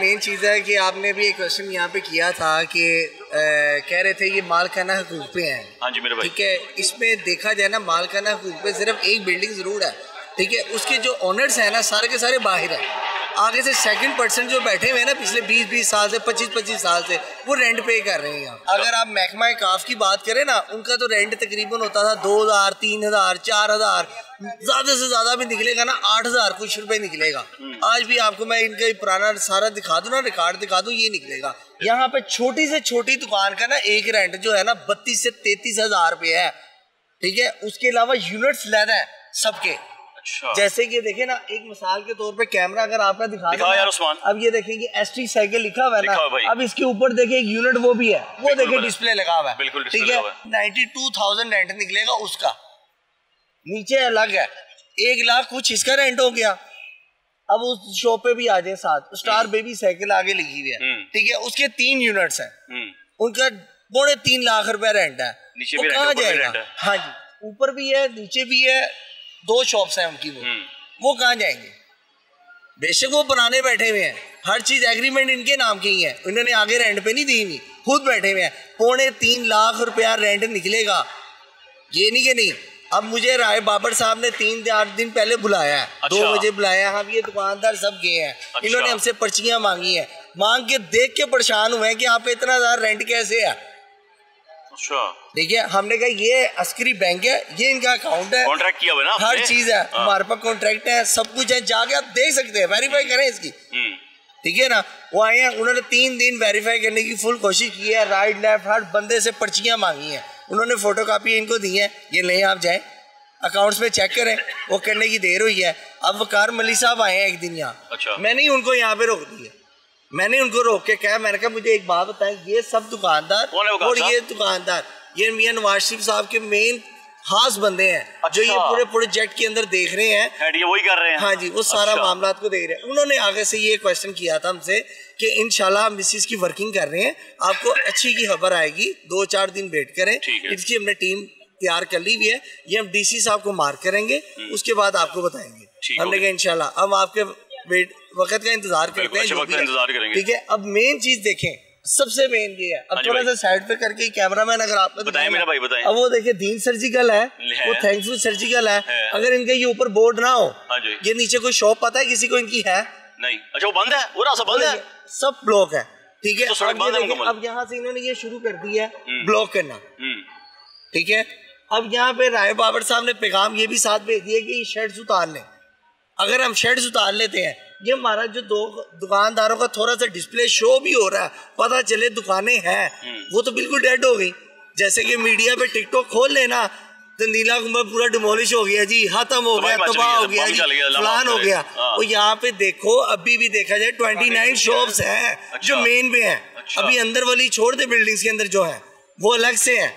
Main चीज़ है कि आपने भी एक क्वेश्चन यहाँ पे किया था कि कह रहे थे ये मालकाना हकूक़ पे हैं। हाँ जी मेरे भाई। ठीक है, इसमें देखा जाए ना मालकाना हकूक़ पे सिर्फ एक बिल्डिंग ज़रूर है। ठीक है, उसके जो ओनर्स हैं ना सारे के सारे बाहर हैं। आगे से सेकंड पर्सन जो बैठे हुए हैं ना पिछले 20-20 साल से 25-25 साल से वो रेंट पे कर रहे हैं यहाँ। अगर आप महकमा काफ की बात करें ना, उनका तो रेंट तकरीबन होता था 2000, 3000, 4000, ज्यादा से ज्यादा भी निकलेगा ना 8000 कुछ रुपए निकलेगा। आज भी आपको मैं इनका पुराना सारा दिखा दूं ना, रिकॉर्ड दिखा दूं, ये निकलेगा। यहाँ पे छोटी से छोटी दुकान का ना एक रेंट जो है ना 32 से 33 हजार रुपये है। ठीक है, उसके अलावा यूनिट्स लेना है सबके। अच्छा। जैसे कि देखे ना, एक मिसाल के तौर पे कैमरा अगर आपका दिखा यार उस्मान। अब ये देखेंगे एसटी साइकिल लिखा हुआ है ना, अब इसके ऊपर देखिए एक यूनिट वो भी है, वो देखिए डिस्प्ले लगा हुआ है। ठीक है, 92,000 रेंट निकलेगा उसका। नीचे अलग है 1 लाख कुछ इसका रेंट हो गया। अब उस शॉप पे भी आ जाए साथ स्टार बेबी साइकिल आगे लिखी हुई है। ठीक है, उसके 3 यूनिट्स हैं, उनका 3.5 लाख रुपया रेंट है। वो कहाँ जाएगा? हाँ जी, ऊपर भी है नीचे भी है, 2 शॉप्स हैं उनकी। वो कहाँ जाएंगे? बेशक वो बनाने बैठे हुए हैं, हर चीज एग्रीमेंट इनके नाम की ही है, उन्होंने आगे रेंट पे नहीं दी हुई, खुद बैठे हुए हैं। 3.5 लाख रुपया रेंट निकलेगा। ये नहीं कि नहीं, अब मुझे राय बाबर साहब ने 3-4 दिन पहले बुलाया है। अच्छा। 2 बजे बुलाया है। हम ये दुकानदार सब गए हैं। अच्छा। इन्होंने हमसे पर्चियां मांगी है, मांग के देख के परेशान हुए हैं कि आप इतना ज्यादा रेंट कैसे है। अच्छा। देखिए, हमने कहा ये अस्करी बैंक है, ये इनका अकाउंट है, कॉन्ट्रैक्ट किया हुआ है ना, हर चीज है हमारे पास, कॉन्ट्रैक्ट है, सब कुछ है, जाके आप देख सकते हैं, वेरीफाई करें इसकी। ठीक है ना, वो आए हैं, उन्होंने 3 दिन वेरीफाई करने की फुल कोशिश की है, राइट लेफ्ट हर बंदे से पर्चियां मांगी हैं, उन्होंने फोटो कापी इनको दी है, ये नहीं आप जाए अकाउंट्स में चेक करें। वो करने की देर हुई है। अब वकार मलिक साहब आए हैं एक दिन यहाँ। अच्छा। मैंने ही उनको यहाँ पे रोक दिया, मैंने उनको रोक के कहा, मैंने कहा मुझे एक बात बताएं, ये सब दुकानदार और ये दुकानदार ये मियां नवाज शरीफ साहब के मेन खास बंदे हैं। अच्छा। जो ये पूरे प्रोजेक्ट के अंदर देख रहे हैं, ये वही कर रहे हैं। हाँ जी, वो सारा मामला को देख रहे हैं। उन्होंने आगे से ये क्वेश्चन किया था हमसे कि इंशाल्लाह हम मिसिस की वर्किंग कर रहे हैं, आपको अच्छी की खबर आएगी, 2-4 दिन वेट करें। इसकी हमने टीम तैयार कर ली हुई है, ये हम डीसी साहब को मार्क करेंगे, उसके बाद आपको बताएंगे। हमने कहा इंशाल्लाह हम आपके वक्त का इंतजार करते हैं। ठीक है, अब मेन चीज देखें, सबसे मेन ये है। अब थोड़ा सा साइड पे करके कैमरामैन अगर आपने बताया मेरा भाई बताएं। अब वो देखिए दीन सर्जिकल है, वो थैंक्सफुल सर्जिकल है। अगर इनके ये ऊपर बोर्ड ना हो, ये नीचे कोई शॉप पता है किसी को इनकी है? नहीं। अच्छा, वो बंद है, वो रास्ता बंद है, सब ब्लॉक है। ठीक है, अब यहाँ से इन्होंने ये शुरू कर दिया है ब्लॉक करना। ठीक है, अब यहाँ पे राय बाबर साहब ने पैगाम ये भी साथ भेज दिया कि ये शेड्स उतार लें। अगर हम शेड्स उतार लेते हैं, ये हमारा जो 2 दुकानदारों का थोड़ा सा डिस्प्ले शो भी हो रहा है, पता चले दुकानें हैं, वो तो बिल्कुल डेड हो गई। जैसे कि मीडिया पे टिकटॉक खोल लेना तो नीला गुंबद पूरा डिमोलिश हो गया जी, खत्म हो गया, तबाह हो गया जी, फलान हो गया। तो यहाँ पे देखो, अभी भी देखा जाए 29 शॉप्स हैं जो मेन पे हैं। अभी अंदर वाली छोड़ दे, बिल्डिंग्स के अंदर जो है वो अलग से है,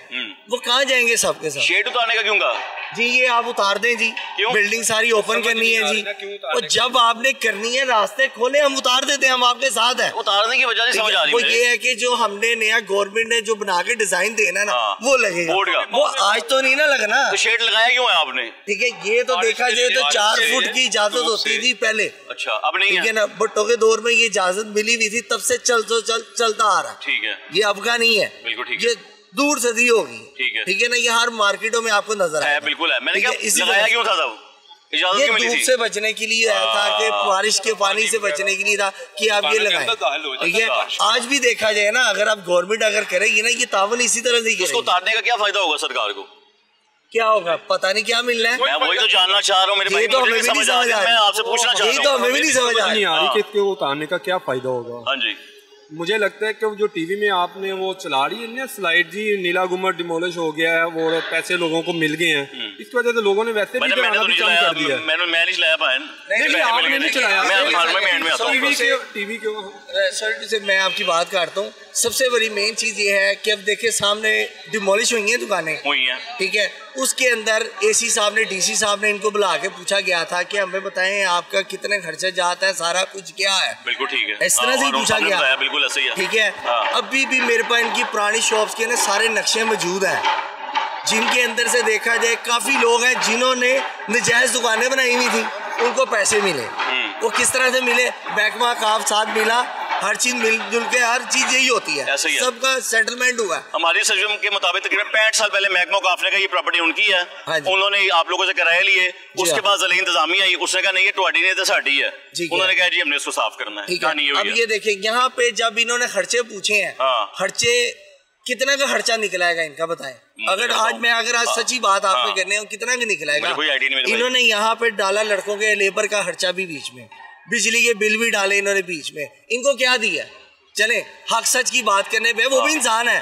वो कहाँ जाएंगे सबके सब? शेड उतारने का क्यों कहा जी? ये आप उतार दें जी, बिल्डिंग सारी ओपन करनी है जी, और जब आपने करनी है रास्ते खोले, हम उतार देते हैं, हम आपके साथ हैं। उतारने की वजह से समझ आ रही है, वो ये है कि जो हमने नया गवर्नमेंट ने जो बना के डिजाइन देना ना, वो लगेगा, वो आज तो नहीं ना लगना। तो शेड लगाया क्यों है आपने? ठीक है, ये तो देखा जाए तो 4 फुट की इजाजत होती थी पहले। अच्छा, अब नहीं है ना, भुट्टो के दौर में ये इजाजत मिली हुई थी, तब से चलता आ रहा है। ठीक है, ये अब का नहीं है, बिल्कुल ठीक है, दूर सदी होगी। ठीक है ना, ये हर मार्केटों में आपको नजर आया। बिल्कुल है, मैंने कहा लगाया क्यों था तब? इजाजत क्यों मिली थी? धूप से बचने के लिए आया था, कि बारिश के पानी से बचने के लिए था कि आप ये लगाएं। ठीक है, आज भी देखा जाए ना, अगर आप गवर्नमेंट अगर करेगी ना, ये तावन इसी तरह से उसको उतारने का क्या फायदा होगा सरकार को? क्या होगा पता नहीं, क्या मिल रहा है, मैं वही तो जानना चाह रहा हूँ। मेरे भाई, तो हमें भी नहीं समझ आ रही, मैं आपसे पूछना चाह रहा हूँ, तो हमें भी नहीं समझ आ रही कि उतारने का क्या फायदा होगा। हाँ जी, मुझे लगता है कि जो टीवी में आपने वो चला रही है ना स्लाइड जी, नीला गुंबद डिमोलिश हो गया है, वो पैसे लोगों को मिल गए हैं, इसकी वजह से लोगों ने वैसे भी चलाना भी कम कर दिया है। मैंने नहीं चलाया बहन, नहीं आपने नहीं चलाया, टीवी के सर से मैं आपकी बात करता हूँ। सबसे बड़ी मेन चीज ये है कि अब देखिए सामने डिमोलिश हुई हैं दुकानें, हुई हैं। ठीक है, उसके अंदर एसी साहब ने, डीसी साहब ने इनको बुला के पूछा गया था कि हमें बताएं आपका कितने खर्चा जाता है, सारा कुछ क्या है। बिल्कुल ठीक है, इस तरह से ही पूछा गया, बिल्कुल ऐसे ही है। ठीक है, अभी भी मेरे पास इनकी पुरानी शॉप्स के ना सारे नक्शे मौजूद हैं, जिनके अंदर से देखा जाए काफी लोग हैं जिन्होंने नजायज दुकानें बनाई हुई थी, उनको पैसे मिले। वो किस तरह से मिले? महकमा काफ साथ मिला, हर चीज मिलजुल के, हर चीज यही होती है, सबका सेटलमेंट हुआ है। हमारी सर्जम के मुताबिक तकरीबन 65 साल पहले महकमा काफले का ये प्रॉपर्टी उनकी है, उन्होंने आप लोगों से किराए लिए, उसके बाद ज़िला इंतजामिया आई, उसने कहा नहीं ये तुम्हारी नहीं तो साडी है, उन्होंने कहा जी हमने इसको साफ करना है। अब ये देखिए यहाँ पे जब इन्होंने खर्चे पूछे हैं, खर्चे कितना का खर्चा निकलाएगा इनका बताएं? अगर आज सच्ची बात आपको कहने हूँ, कितना का निकलाएगा? इन्होंने यहाँ पे डाला लड़कों के लेबर का खर्चा भी बीच में, बिजली के बिल भी डाले इन्होंने बीच में, इनको क्या दिया? चले हक सच की बात करने पे वो भी इंसान है,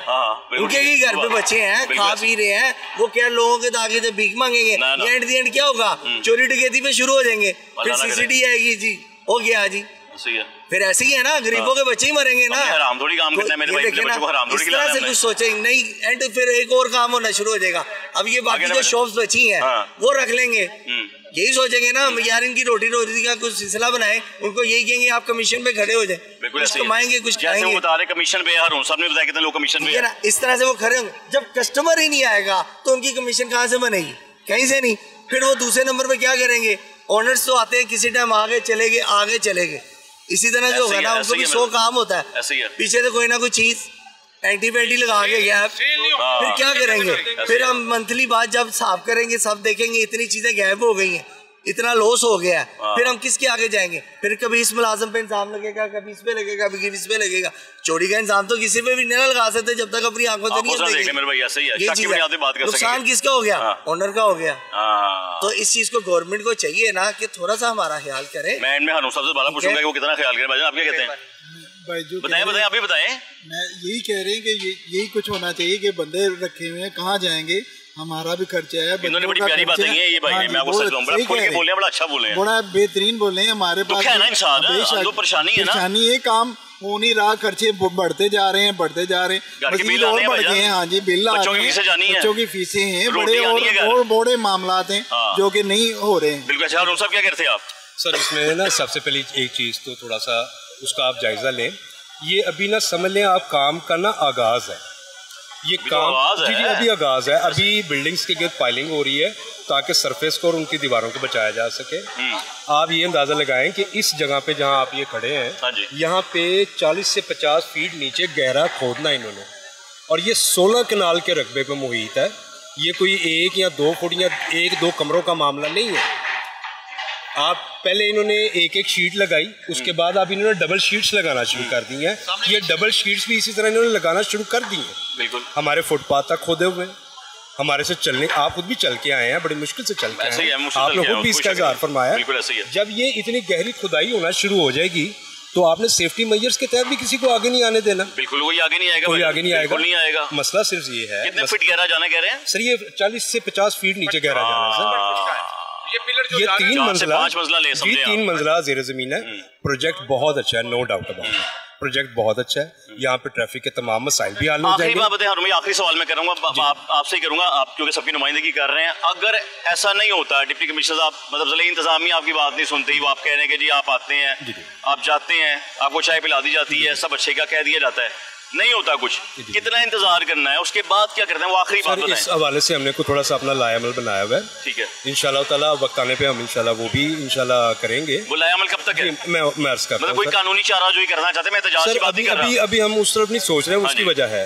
उनके ही घर पे बच्चे हैं, खा पी रहे हैं, वो क्या लोगों के आगे से भीख मांगेंगे? एंड दी एंड क्या होगा? चोरी डकैती पे शुरू हो जाएंगे, फिर सीसीडी आएगी जी, हो गया जी, फिर ऐसे ही है ना, गरीबों के बच्चे ही मरेंगे ना। हराम थोड़ी काम करना है मेरे भाई, बच्चों को हराम थोड़ी खिलाना है। इस तरह से कुछ सोचेंगे नहीं, एंड फिर एक और काम होना शुरू हो जाएगा। अब ये बाकी जो शॉप्स बची हैं वो रख लेंगे, यही सोचेंगे ना यार इनकी रोटी रोजी का कुछ सिलसिला बनाए, उनको यही कहेंगे आप कमीशन पे खड़े हो जाए, कुछ कमाएंगे कुछ खाएंगे। कमीशन पे यार सबने बताया कितने लोग कमीशन पे ना, इस तरह से वो खड़े होंगे। जब कस्टमर ही नहीं आएगा तो उनकी कमीशन कहाँ से बनेगी? कहीं से नहीं। फिर वो दूसरे नंबर पे क्या करेंगे? ओनर्स तो आते हैं, किसी टाइम आगे चले गए, इसी तरह जो होगा ना उनको भी 100 काम होता है, पीछे से कोई ना कोई चीज एंटी लगा के गैप, फिर क्या करेंगे? फिर हम मंथली बाद जब साफ करेंगे सब देखेंगे इतनी चीजें गैप हो गई हैं, इतना लॉस हो गया है, फिर हम किसके आगे जाएंगे? फिर कभी इस मुलाजिम पे इंजाम लगेगा, कभी इस पे लगेगा, कभी इस पे लगेगा। चोरी का इंजाम तो किसी पे भी नहीं लगा सकते जब तक अपनी आंखों से नहीं देखेंगे। नुकसान किसका हो गया? ओनर का हो गया। तो इस चीज को गवर्नमेंट को चाहिए ना कि थोड़ा सा हमारा ख्याल करे। मैं सबसे बड़ा पूछूंगा कि वो कितना ख्याल करें। आप क्या कहते हैं? बताएं आप भी बताएं। मैं यही कह रहे हैं कि यही कुछ होना चाहिए कि बंदे रखे हुए हैं, कहाँ जाएंगे? हमारा भी खर्चा है। इन्होंने बड़ी प्यारी बातें की है ये भाई, मैं आपको सच कहूं, बड़ा खुल के बोल रहे हैं, बड़ा अच्छा बोल रहे हैं, बड़ा बेहतरीन बोल रहे हैं। हमारे पास है ना इंसान, तो परेशानी है ना, परेशानी है, काम हो नहीं रहा, खर्चे बढ़ते जा रहे हैं, मजीद और बढ़ गए हैं। हाँ जी, बिल आ रहे हैं, बच्चों की फीसें हैं, बड़े मामलात हैं जो कि नहीं हो रहे हैं। बिल्कुल। अच्छा सब क्या करते हैं आप? सर इसमें ना सबसे पहले एक चीज़ तो थोड़ा सा उसका आप जायज़ा लें। ये अभी ना समझ लें आप काम का ना आगाज़ है, ये काम जी अभी आगाज़ है। अभी बिल्डिंग्स के गिर्द पाइलिंग हो रही है ताकि सरफेस को और उनकी दीवारों को बचाया जा सके। आप ये अंदाज़ा लगाएं कि इस जगह पे जहाँ आप ये खड़े हैं, यहाँ पे 40 से 50 फीट नीचे गहरा खोदना इन्होंने, और ये 16 कनाल के रकबे पे मुहित है। ये कोई 1 या 2 फुट या 1-2 कमरों का मामला नहीं है। आप पहले इन्होंने एक शीट लगाई, उसके बाद अब इन्होंने डबल शीट्स लगाना शुरू कर दी हैं। ये डबल शीट्स भी इसी तरह इन्होंने लगाना शुरू कर दी हैं। बिल्कुल। हमारे फुटपाथ तक खोदे हुए हैं, हमारे से चलने, आप खुद भी चल के आए हैं, बड़ी मुश्किल से चल के आए हैं, आप लोगों को भी इसका इज़हार फरमाया। जब ये इतनी गहरी खुदाई होना शुरू हो जाएगी तो आपने सेफ्टी मेजर्स के तहत भी किसी को आगे नहीं आने देना। बिल्कुल, कोई आगे नहीं आएगा, कोई आगे नहीं आएगा। मसला सिर्फ ये है। कितने फीट गहरा जाना कह रहे हैं सर? ये 40 से 50 फीट नीचे गहरा जाना है सर। ये 3 मंजिला ज़ेर ज़मीन है। प्रोजेक्ट बहुत अच्छा है, नो डाउट अबाउट, प्रोजेक्ट बहुत अच्छा है। यहाँ पे ट्रैफिक के तमाम मसाइल भी हल हो जाएंगे। आखिरी सवाल मैं करूँगा, आपसे ही करूँगा, आप क्योंकि सबकी नुमाइंदगी कर रहे हैं। अगर ऐसा नहीं होता, डिप्टी कमिश्नर साहब, मतलब ज़िला इंतजामिया आपकी बात नहीं सुनती, वो आप कह रहे हैं कि जी आप आते हैं, आप जाते हैं, आपको चाय पिला दी जाती है, सब अच्छे का कह दिया जाता है, नहीं होता कुछ, कितना इंतजार करना है, उसके बाद क्या करते हैं? वो आखिरी बात बताएं। इस हवाले से हमने थोड़ा सा अपना लायामल बनाया हुआ है। ठीक है, इंशाल्लाह ताला वक्त आने पे हम इंशाल्लाह वो भी इंशाल्लाह करेंगे। वो लायामल कब तक है? मैं अर्ज करता हूं, मतलब कोई कानूनी चारा जो ही करना चाहते हैं, मैं एहतजाज की बात नहीं कर रहा। अभी हम उस तरफ नहीं सोच रहे हैं। उसकी वजह है,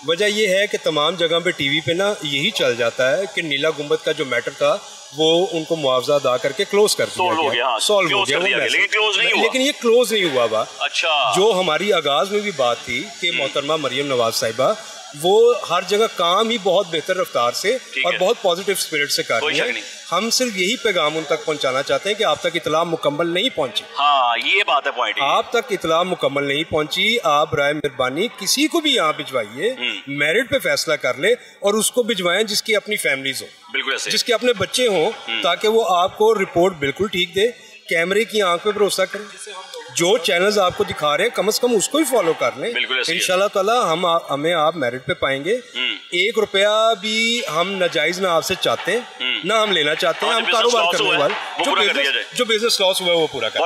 वजह ये है कि तमाम जगह पे टीवी पे ना यही चल जाता है कि नीला गुंबद का जो मैटर था वो उनको मुआवजा अदा करके क्लोज कर दिया गया, सॉल्व हो गया, लेकिन ये क्लोज नहीं हुआ। अच्छा, जो हमारी आगाज में भी बात थी कि मोहतरमा मरियम नवाज साहिबा वो हर जगह काम ही बहुत बेहतर रफ्तार से और बहुत पॉजिटिव स्पिरिट से कर रही है। हम सिर्फ यही पैगाम उन तक पहुंचाना चाहते हैं कि आप तक इतला मुकम्मल नहीं पहुंची। हाँ, ये बात है, पॉइंट। आप तक इतला मुकम्मल नहीं पहुंची। आप राय मेहरबानी किसी को भी यहाँ भिजवाइए, मेरिट पे फैसला कर ले और उसको भिजवाएं जिसकी अपनी फैमिलीज हो, बिल्कुल, जिसके अपने बच्चे हों, ताकि वो आपको रिपोर्ट बिल्कुल ठीक दे। कैमरे की आंख पे भरोसा करें, जो चैनल्स आपको दिखा रहे हैं कम से कम उसको ही फॉलो कर लें। इंशाल्लाह ताला हमें आप मेरिट पे पाएंगे। 1 रुपया भी हम नाजायज ना आपसे चाहते हैं, ना हम लेना चाहते हैं। हम कारोबार करने वाले, जो बिजनेस लॉस हुआ है वो पूरा करें।